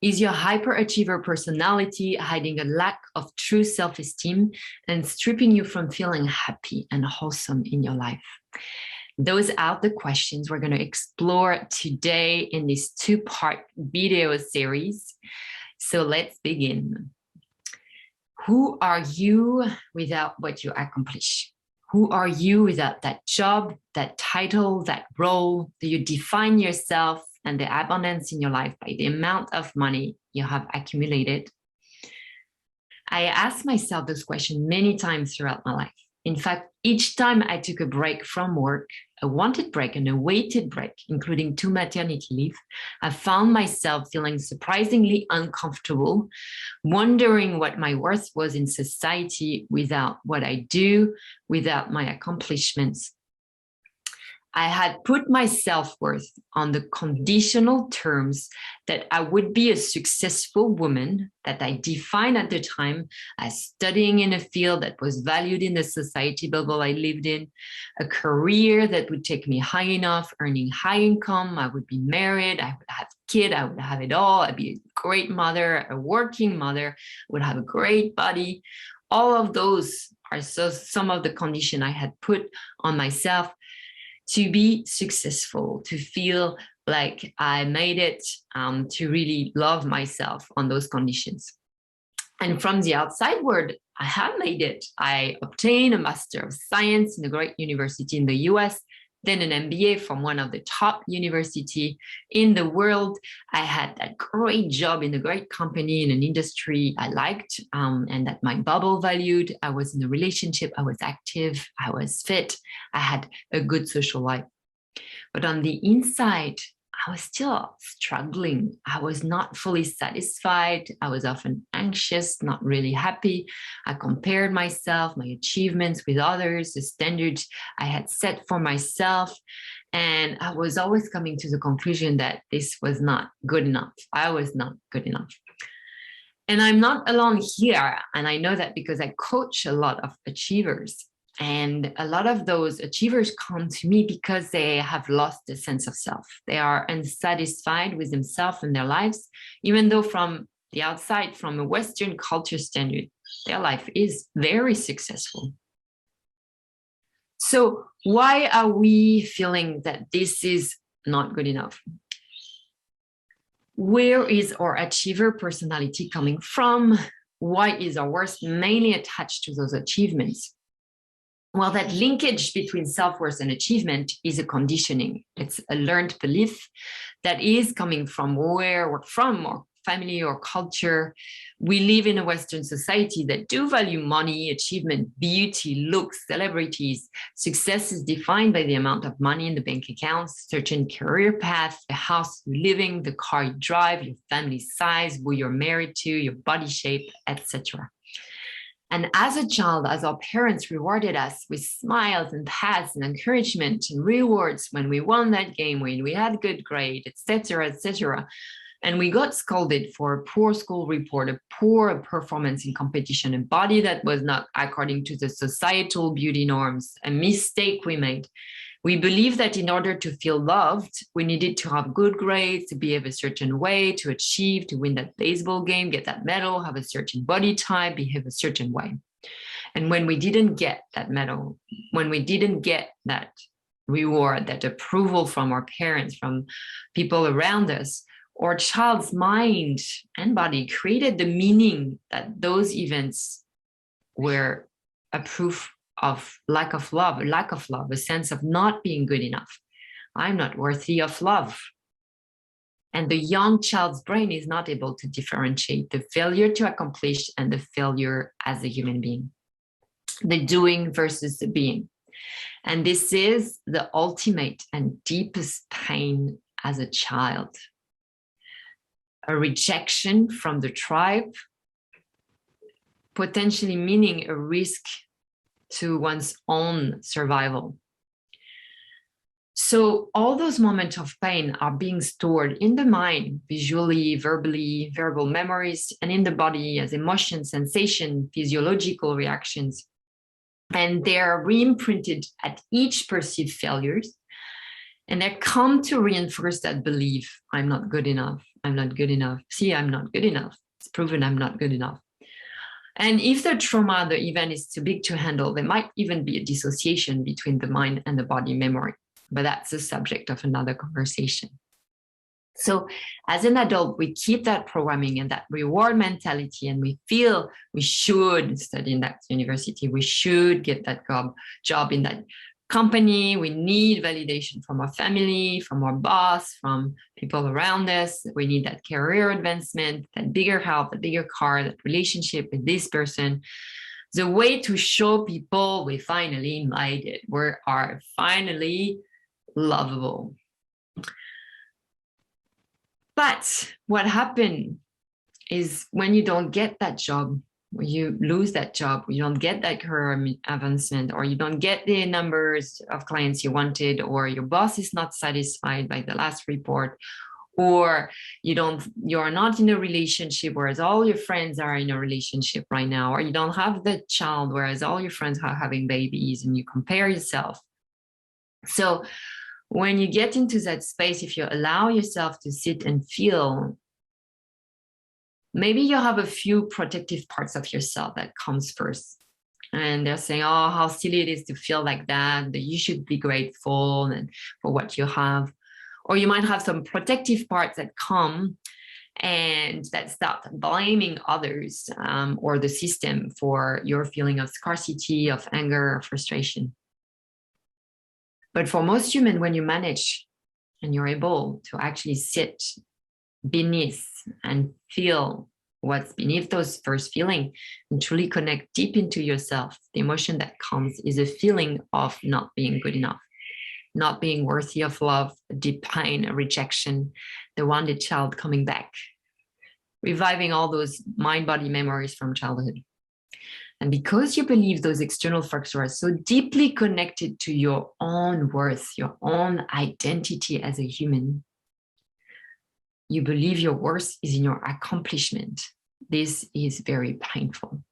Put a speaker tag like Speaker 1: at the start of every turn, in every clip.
Speaker 1: Is your hyperachiever personality hiding a lack of true self-esteem and stripping you from feeling happy and wholesome in your life? Those are the questions we're going to explore today in this two-part video series. So let's begin. Who are you without what you accomplish? Who are you without that job, that title, that role? Do you define yourself and the abundance in your life by the amount of money you have accumulated? I asked myself this question many times throughout my life. In fact, each time I took a break from work, a wanted break and a weighted break, including 2 maternity leave, I found myself feeling surprisingly uncomfortable, wondering what my worth was in society without what I do, without my accomplishments. I had put my self-worth on the conditional terms that I would be a successful woman that I defined at the time as studying in a field that was valued in the society bubble I lived in, a career that would take me high enough, earning high income, I would be married, I would have a kid, I would have it all, I'd be a great mother, a working mother, would have a great body. All of those are some of the conditions I had put on myself to be successful, to feel like I made it, to really love myself on those conditions. And from the outside world, I have made it. I obtained a Master of Science in a great university in the US, then an MBA from one of the top universities in the world. I had that great job in a great company in an industry I liked, and that my bubble valued. I was in a relationship, I was active, I was fit, I had a good social life. But on the inside, I was still struggling. I was not fully satisfied. I was often anxious, not really happy. I compared myself, my achievements with others, the standards I had set for myself. And I was always coming to the conclusion that this was not good enough. I was not good enough. And I'm not alone here. And I know that because I coach a lot of achievers. And a lot of those achievers come to me because they have lost the sense of self. They are unsatisfied with themselves and their lives, even though from the outside, from a Western culture standard, their life is very successful. So why are we feeling that this is not good enough? Where is our achiever personality coming from? Why is our worth mainly attached to those achievements? Well, that linkage between self-worth and achievement is a conditioning. It's a learned belief that is coming from where we're from, or family or culture. We live in a Western society that do value money, achievement, beauty, looks, celebrities. Success is defined by the amount of money in the bank accounts, certain career path, the house you live in, the car you drive, your family size, who you're married to, your body shape, etc. And as a child, as our parents rewarded us with smiles and pats and encouragement and rewards when we won that game, when we had a good grade, etc., etc., and we got scolded for a poor school report, a poor performance in competition, a body that was not according to the societal beauty norms, a mistake we made. We believed that in order to feel loved, we needed to have good grades, to behave a certain way, to achieve, to win that baseball game, get that medal, have a certain body type, behave a certain way. And when we didn't get that medal, when we didn't get that reward, that approval from our parents, from people around us, our child's mind and body created the meaning that those events were a proof of lack of love, a sense of not being good enough. I'm not worthy of love. And the young child's brain is not able to differentiate the failure to accomplish and the failure as a human being, the doing versus the being. And this is the ultimate and deepest pain as a child. A rejection from the tribe, potentially meaning a risk to one's own survival. So all those moments of pain are being stored in the mind, visually, verbally, verbal memories, and in the body as emotions, sensation, physiological reactions. And they're re-imprinted at each perceived failures. And they come to reinforce that belief, I'm not good enough, I'm not good enough. See, I'm not good enough. It's proven I'm not good enough. And if the trauma, the event is too big to handle, there might even be a dissociation between the mind and the body memory. But that's the subject of another conversation. So as an adult, we keep that programming and that reward mentality, and we feel we should study in that university. We should get that job in that company. We need validation from our family, from our boss, from people around us. We need that career advancement, that bigger house, the bigger car, that relationship with this person. The way to show people we finally made it. We are finally lovable. But what happened is when you don't get that job, you lose that job, you don't get that career advancement, or you don't get the numbers of clients you wanted, or your boss is not satisfied by the last report, or you're not in a relationship, whereas all your friends are in a relationship right now, or you don't have the child, whereas all your friends are having babies, and you compare yourself. So when you get into that space, if you allow yourself to sit and feel, maybe you have a few protective parts of yourself that comes first. And they're saying, oh, how silly it is to feel like that you should be grateful and for what you have. Or you might have some protective parts that come and that start blaming others or the system for your feeling of scarcity, of anger, or frustration. But for most humans, when you manage and you're able to actually sit beneath and feel what's beneath those first feelings and truly connect deep into yourself, the emotion that comes is a feeling of not being good enough, not being worthy of love, a deep pain, a rejection, the wounded child coming back, reviving all those mind-body memories from childhood. And because you believe those external factors are so deeply connected to your own worth, your own identity as a human, you believe your worth is in your accomplishment. This is very painful.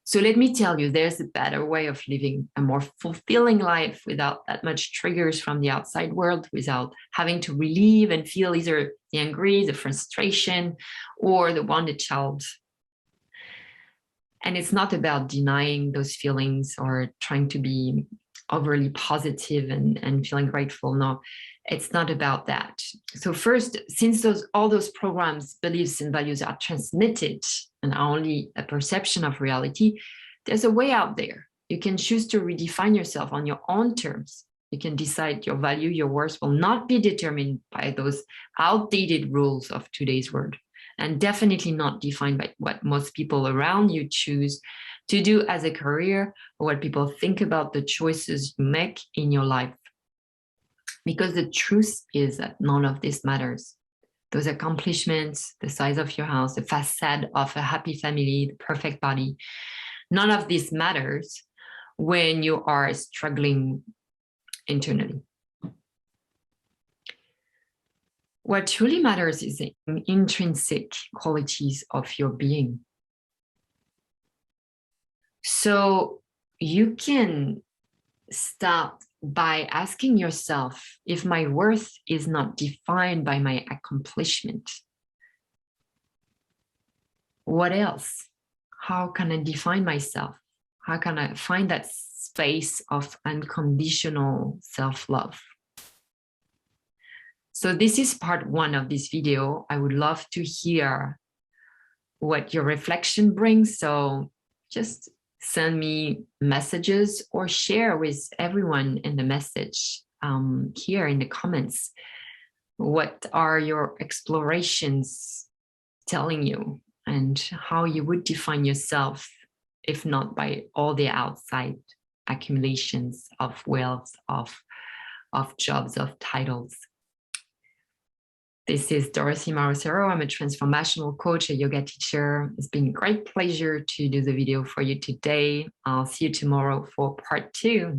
Speaker 1: So let me tell you, there's a better way of living a more fulfilling life without that much triggers from the outside world, without having to relieve and feel either the angry, the frustration, or the wounded child. And it's not about denying those feelings or trying to be overly positive and feeling grateful. No, it's not about that. So first, since all those programs, beliefs, and values are transmitted and are only a perception of reality, there's a way out there. You can choose to redefine yourself on your own terms. You can decide your value, your worth will not be determined by those outdated rules of today's world, and definitely not defined by what most people around you choose to do as a career or what people think about the choices you make in your life. Because the truth is that none of this matters. Those accomplishments, the size of your house, the facade of a happy family, the perfect body, none of this matters when you are struggling internally. What truly matters is the intrinsic qualities of your being. So you can start by asking yourself, if my worth is not defined by my accomplishment, what else? How can I define myself? How can I find that space of unconditional self-love? So this is part one of this video. I would love to hear what your reflection brings. So just send me messages or share with everyone in the message here in the comments. What are your explorations telling you, and how you would define yourself, if not by all the outside accumulations of wealth, of jobs, of titles. This is Dorothy Marocero. I'm a transformational coach, a yoga teacher. It's been a great pleasure to do the video for you today. I'll see you tomorrow for part 2.